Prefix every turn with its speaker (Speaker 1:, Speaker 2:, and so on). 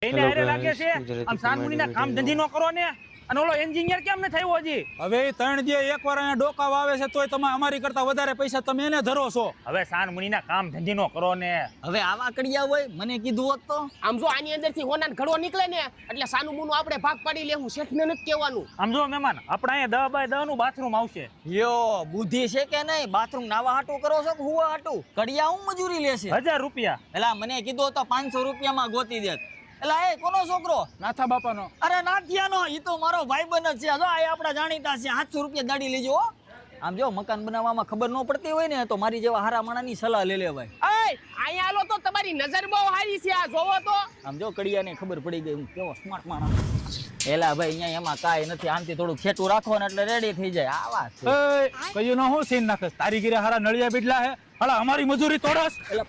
Speaker 1: એને હારે લાગે છે આમ સાનમુનીના કામ ધંધી નો કરો ને અને ઓલો એન્જિનિયર કેમ ન થયો હજી?
Speaker 2: હવે એ 3 દી એકવાર અહીંયા ડોકા વાવે છે તોય તમે અમારી કરતા વધારે પૈસા તમે એને ધરો છો.
Speaker 1: હવે સાનમુનીના કામ ધંધી નો કરો ને.
Speaker 3: હવે આવા કડિયા હોય મને કીધું હોત તો.
Speaker 4: આમ જો આની અંદરથી હોનાન ઘડો નીકળે ને એટલે સાનું મુનું આપણે ભાગ પાડી લેવું, શેઠને નથી કહેવાનું.
Speaker 1: આમ જો મહેમાન આપણે અહીંયા 10 બાય 10 નું બાથરૂમ આવશે.
Speaker 3: યો બુદ્ધિ છે કે નહીં? બાથરૂમ નાવા હાટું કરો છો કે હુવા હાટું? કડિયા હું મજૂરી લેશે?
Speaker 1: 1000 રૂપિયા.
Speaker 3: એલા મને કીધું તો 500 રૂપિયામાં ગોતી દેત. એલા એ કોનો છોકરો?
Speaker 2: નાથા બાપાનો.
Speaker 3: અરે નાથિયાનો, ઈ તો મારો ભાઈબંધ જ છે. જો આ આપણા જાણીતા છે. 700 રૂપિયા દાડી લેજો હો. આમ જો મકાન બનાવવામાં ખબર ન પડતી હોય ને તો મારી જેવા હારા માણાની સલાહ લે ભાઈ.
Speaker 4: એય અહીંયા આલો તો તમારી નજર બહુ સારી છે, આ જોવો તો.
Speaker 3: આમ જો કડિયાને ખબર પડી ગઈ હું કેવો સ્માર્ટ માણસ. એલા ભાઈ અહીંયા એમાં કાંઈ નથી, આમથી થોડું ખેટું રાખો ને એટલે રેડી થઈ જાય. આવા છે
Speaker 2: કયું ન હું સીન નાખસ તારી ગીરે હારા નળિયા બીડલા હે. હલા અમારી મજૂરી તોડસ.
Speaker 3: એટલે